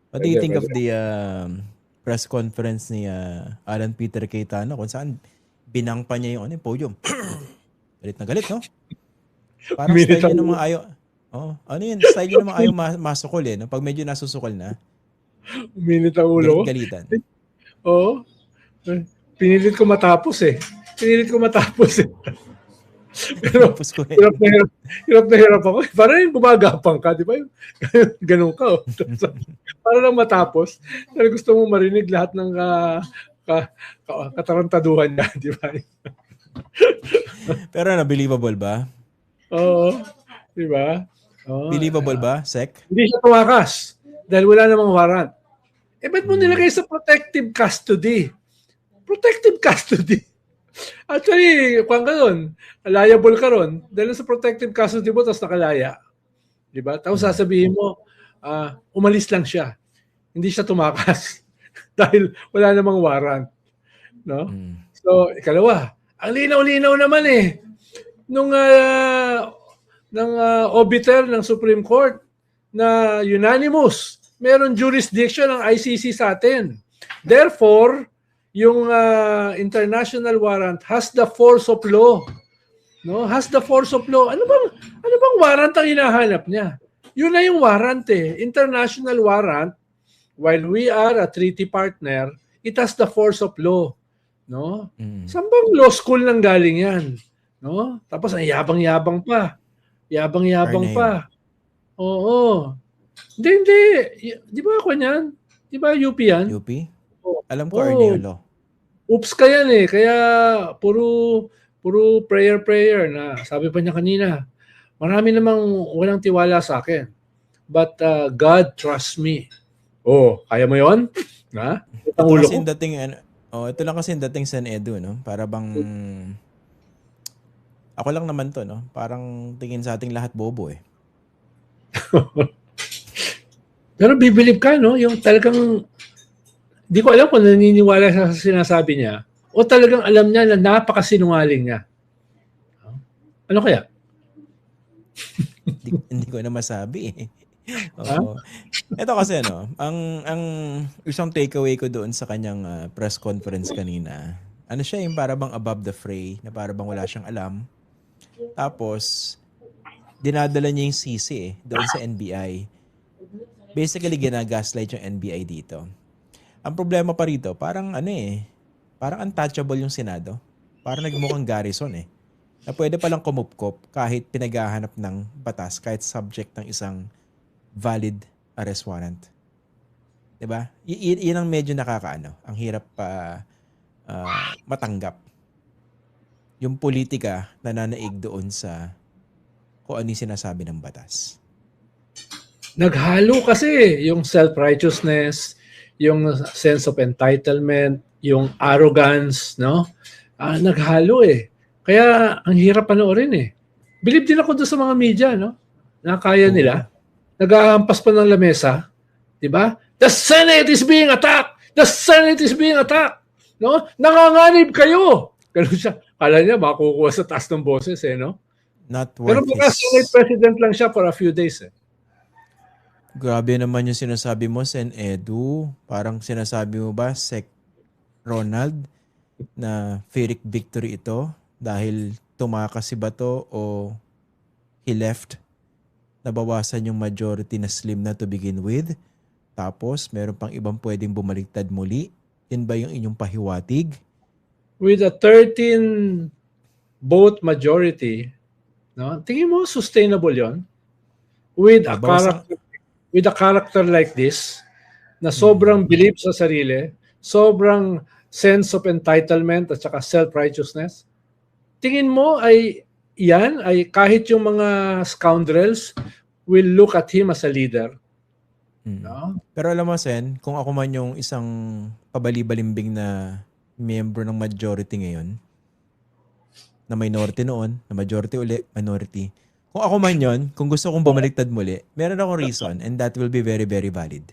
What do you think of Pwede. the press conference ni Alan Peter Cayetano kung saan binangpa niya yung podium? Galit na galit, no? Parang Minute style ang niya ulo. namang ayaw. Oh, ano yun? Style niya namang ayaw masukol eh. No? Pag medyo nasusukol na, Minute ang ulo. galit-galitan. Oo. Pinilit ko matapos eh. Pinilit ko matapos eh. Pero Tapos ko hirap na hirap, hirap na hirap ako. Parang yung gumagapang ka, di ba? Ganun ka. Oh. Para lang matapos. Pero gusto mo marinig lahat ng katarantaduhan niya, di ba? Pero believable ba? Oo. Di ba? Oo. Believable ba, Sec? Hindi siya tumakas dahil wala namang warrant. Ba't mo Hmm. nilagay sa protective custody? Protective custody. Actually, kung ka doon, liable ka ron. Dahil sa protective custody mo, tapos nakalaya. Diba? Tapos sasabihin mo, umalis lang siya. Hindi siya tumakas. Dahil wala namang warrant. No? So, ikalawa, ang linaw-linaw naman eh. Nung obiter ng Supreme Court na unanimous, meron jurisdiction ng ICC sa atin. Therefore, yung international warrant has the force of law. No, has the force of law. Ano bang warrant ang hinahanap niya? Yun na yung warrant eh. International warrant, while we are a treaty partner, it has the force of law. No? Saan bang law school nang galing yan? No? Tapos ang yabang-yabang pa. Yabang-yabang Carneo. pa. Oo. Hindi. Di ba ako niyan? Di ba UP yan? UP? Alam ko Oo. Arneolo. Oops ka yan eh. Kaya puro prayer na. Sabi pa niya kanina, marami namang walang tiwala sa akin. But God trusts me. Oh, kaya mo yon? Ha? Ito Ulo kasi ko? yung dating, ito lang kasi yung dating San Edu, no? Para bang, ako lang naman to, no? Parang tingin sa ating lahat bobo eh. Pero bibilib ka, no? Yung talagang, di ko alam kung naniniwala sa sinasabi niya o talagang alam niya na napakasinungaling niya. Ano kaya? Hindi ko na masabi eh. Oo. Ito kasi ang isang takeaway ko doon sa kanyang press conference kanina, ano siya yung para bang above the fray, na para bang wala siyang alam. Tapos, dinadala niya yung sisi doon sa NBI. Basically, ginagaslight yung NBI dito. Ang problema pa rito, parang parang untouchable yung Senado. Parang nagmukhang garrison na pwede palang kumupkop kahit pinaghahanap ng batas, kahit subject ng isang valid arrest warrant. 'Di ba? Yan ang medyo nakakaano. Ang hirap pa matanggap. Yung politika na nanaig doon sa kung ano yung sinasabi ng batas. Naghalo kasi yung self-righteousness, yung sense of entitlement, yung arrogance, no? Naghalo eh. Kaya ang hirap panoorin eh. Believe din ako doon sa mga media, no? Na kaya Oo. nila. Nag-ahampas pa ng lamesa, 'di ba? The Senate is being attacked. The Senate is being attacked. No? Nanganganib kayo. Ganun siya. Kala niya makukuha sa taas ng boses eh, no? Not Pero worth baka Senate his... President lang siya for a few days eh. Grabe naman yung sinasabi mo, Sen Edu. Parang sinasabi mo ba, Sec Ronald, na Pyrrhic victory ito dahil tumakas si Bato o he left, nabawasan yung majority na slim na to begin with. Tapos, meron pang ibang pwedeng bumaliktad muli. Yan ba yung inyong pahiwatig? With a 13 vote majority, no? Tingin mo sustainable 'yon? With a character like this, na sobrang believe sa sarili, sobrang sense of entitlement at saka self-righteousness. Tingin mo ay yan ay kahit yung mga scoundrels will look at him as a leader? No? Pero alam mo, Sen, kung ako man yung isang pabali-balimbing na miyembro ng majority ngayon, na minority noon, na majority uli, minority. Kung ako man yon, kung gusto kong bumaliktad muli, meron akong reason and that will be very, very valid.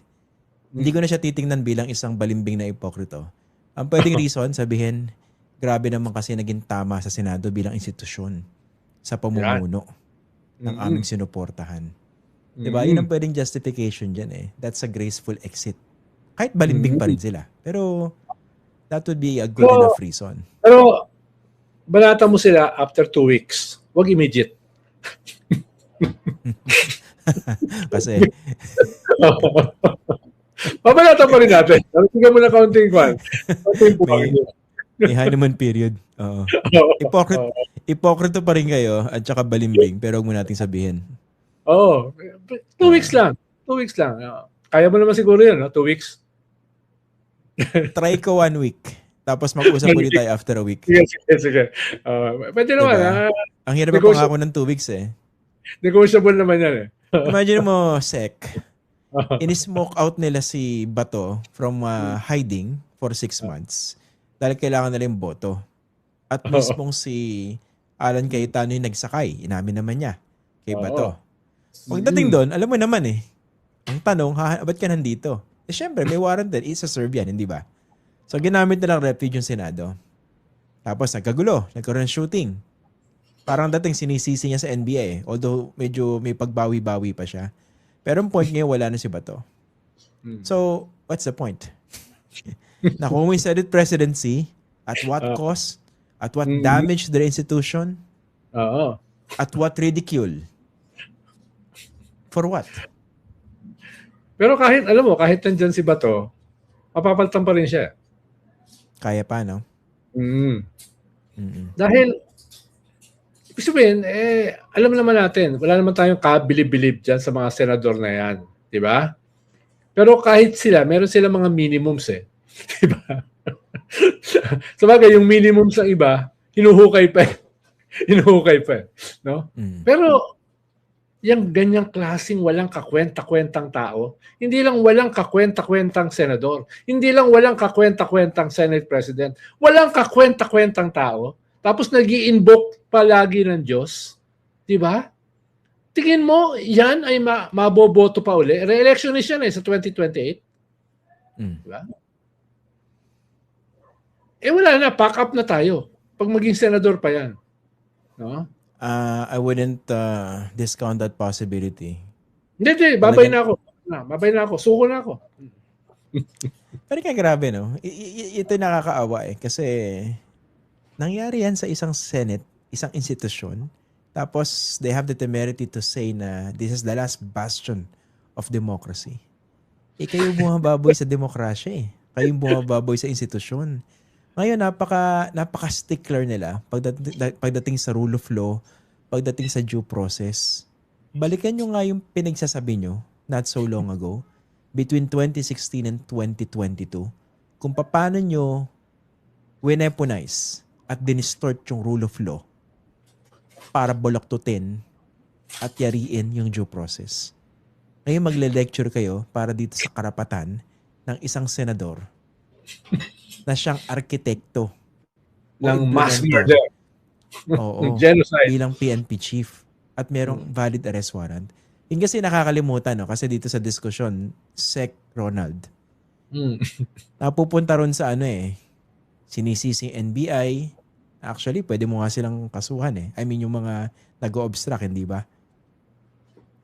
Hindi ko na siya titingnan bilang isang balimbing na ipokrito. Ang pwedeng reason, sabihin, grabe naman kasi naging tama sa Senado bilang institusyon sa pamumuno ng aming sinuportahan. Diba? Yun ang pwedeng justification dyan eh. That's a graceful exit. Kahit balimbing pa rin sila. Pero that would be a good enough reason. Pero banata mo sila after 2 weeks. Huwag immediate. Kasi Babalata pa rin natin. Tingnan mo na counting kwan. may honeymoon period. Oo. Ipokrito pa rin kayo at saka balimbing pero huwag mo nating sabihin. Oo. 2 weeks lang. 2 weeks lang. Kaya mo naman siguro yun, no? 2 weeks. Try ko 1 week. Tapos mag-usap ulit tayo after a week. Sige. Pwede naman. Diba? Ang hirap pa nga ako ng 2 weeks eh. Negotiable naman yan eh. Imagine mo, Sec, in-smoke out nila si Bato from hiding for 6 months dahil kailangan nila yung boto. At mismong si Alan Cayetano yung nagsakay. Inamin naman niya kay Bato. Pagdating doon, alam mo naman eh, ang tanong, ba't ka nandito? Eh syempre, may warrant din. Isa serve yan, hindi ba? So ginamit nilang refuge yung Senado. Tapos nagkagulo, nagkaroon ng shooting. Parang dating sinisisi niya sa NBA eh. Although medyo may pagbawi-bawi pa siya. Pero ang point ngayon, wala na si Bato. So, what's the point? Na kung may Senate presidency, at what cost, at what damage to their institution, at what ridicule, for what? Pero kahit, alam mo, kahit nandyan si Bato, mapapalitan pa rin siya. Kaya pa, no? Dahil, ibig sabihin, alam naman natin, wala naman tayong kabilib-bilib dyan sa mga senador na yan. Diba? Pero kahit sila, meron sila mga minimums eh. Diba? Sabagay, yung minimum sa iba, hinuhukay pa. Hinuhukay pa. No? Pero, yung ganyang klaseng walang kakwenta-kwentang tao, hindi lang walang kakwenta-kwentang senador, hindi lang walang kakwenta-kwentang Senate President, walang kakwenta-kwentang tao, tapos nag-i-invoke palagi ng Diyos, di ba? Tingin mo, yan ay maboboto pa uli. Re-electionist yan sa 2028. Di ba? Wala na, pack up na tayo. Pag maging senador pa yan. No? I wouldn't discount that possibility. Hindi. Babay na ako. Suko na ako. Pero kaya grabe, no? Ito nakakaawa eh. Kasi nangyari yan sa isang Senate, isang institusyon. Tapos they have the temerity to say na this is the last bastion of democracy. Kayo bumababoy sa demokrasya eh. Kayo bumababoy sa institusyon. Ngayon, napaka-stickler nila pagdating sa rule of law, pagdating sa due process. Balikan nyo nga yung pinagsasabi nyo, not so long ago, between 2016 and 2022, kung paano nyo wineponize at dinistort yung rule of law para buloktutin at yariin yung due process. Ngayon magle-lecture kayo para dito sa karapatan ng isang senador na siyang arkitekto ng mass murder. Oo, genocide. Bilang PNP chief at merong valid arrest warrant. Yung kasi nakakalimutan, no? Kasi dito sa diskusyon, Sec Ronald, napupunta ron sa sinisisi NBI. Actually, pwede mo nga silang kasuhan eh. I mean, yung mga nag-o-obstruct, hindi ba?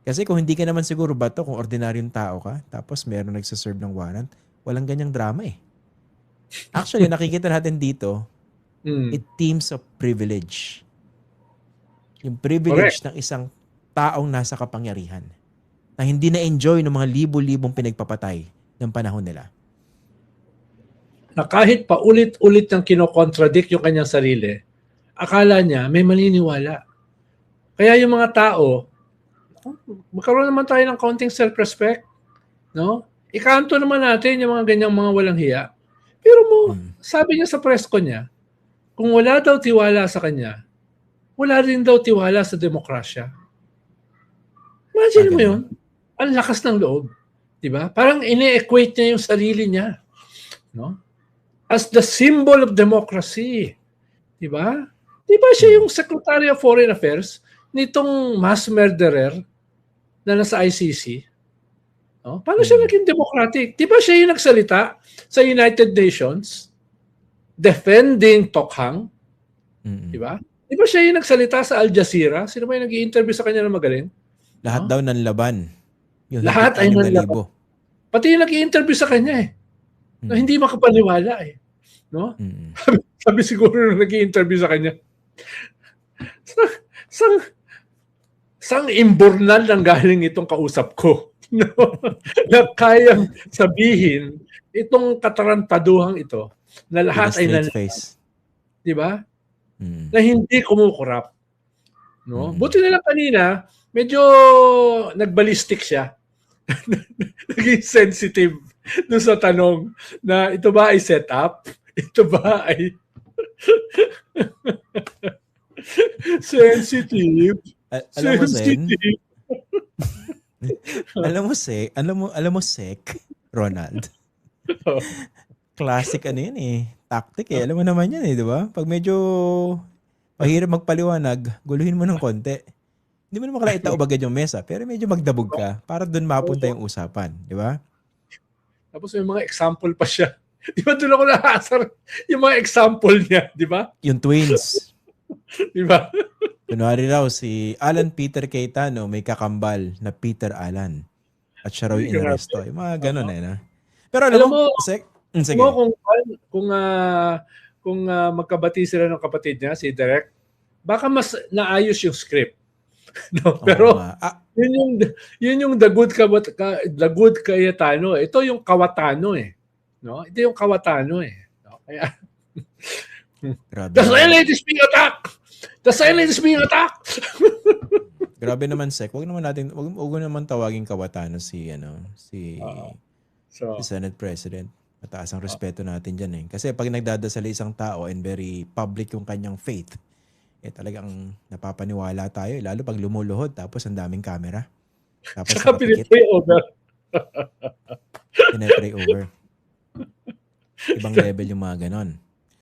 Kasi kung hindi ka naman siguro Bato, kung ordinaryong tao ka, tapos meron nagsaserve ng warrant, walang ganyang drama eh. Actually, nakikita natin dito, it teams of privilege. Yung privilege ng isang taong nasa kapangyarihan na hindi na-enjoy ng mga libo-libong pinagpapatay ng panahon nila. Na kahit paulit-ulit nang kinokontradict yung kanyang sarili, akala niya may maniniwala. Kaya yung mga tao, magkaroon naman tayo ng konting self-respect. No? Ikanto naman natin yung mga ganyang mga walang hiya. Pero sabi niya sa press ko niya, kung wala daw tiwala sa kanya, wala rin daw tiwala sa demokrasya. Imagine mo yun. Ang lakas ng loob. Diba? Parang ine-equate niya yung sarili niya. No? As the symbol of democracy. Diba? Diba siya yung Secretary of Foreign Affairs nitong mass murderer na nasa ICC? No? Paano siya naging democratic? Diba siya yung nagsalita sa United Nations defending Tokhang? Diba? Diba siya yung nagsalita sa Al Jazeera? Sino ba yung nag-i-interview sa kanya na magaling? Lahat daw ng laban. Yung Lahat higit ay 6,000. nanlaban. Pati yung nag-i-interview sa kanya na hindi makapaniwala no? Sabi siguro nung nag-i-interview sa kanya, sang imbornal nang galing itong kausap ko, no? Na kayang sabihin itong katarantaduhang ito na lahat ay straight face. Di ba? Na hindi kumukurap. No? Buti na lang kanina, medyo nagbalistik siya. Naging sensitive doon sa tanong na ito ba ay setup? Ito ba ay sensitive? Alam mo, Sen? alam mo, Sek, Ronald. Classic yun tactic Alam mo naman yan di ba? Pag medyo mahirap magpaliwanag, guluhin mo ng konti. Hindi mo naman kailangan itaubag yung mesa, pero medyo magdabog ka para doon mapunta yung usapan, di ba? Tapos may mga example pa siya. Di ba doon ako nakasar yung mga example niya, di ba? Yung twins. Di ba? Kunwari raw si Alan Peter Cayetano may kakambal na Peter Alan. At siya raw yung inaresto. Yung mga ganun na. Pero alam mo, sige. Kung magkabati sila ng kapatid niya, si Derek, baka mas naayos yung script. No, pero yun yung the good Cayetano. Ito yung Kawatano no? Ito yung Kawatano no? Kaya The silent is being attacked. The silent is being attacked. Grabe naman, Sek. Wag naman tawagin Kawatano si Senate President. Mataas ang respeto natin diyan Kasi pag nagdadasal isang tao and very public yung kanyang faith, talagang napapaniwala tayo. Lalo pag lumuluhod tapos ang daming camera. Tapos pinipray over. Pinipray over. Ibang level yung mga ganon.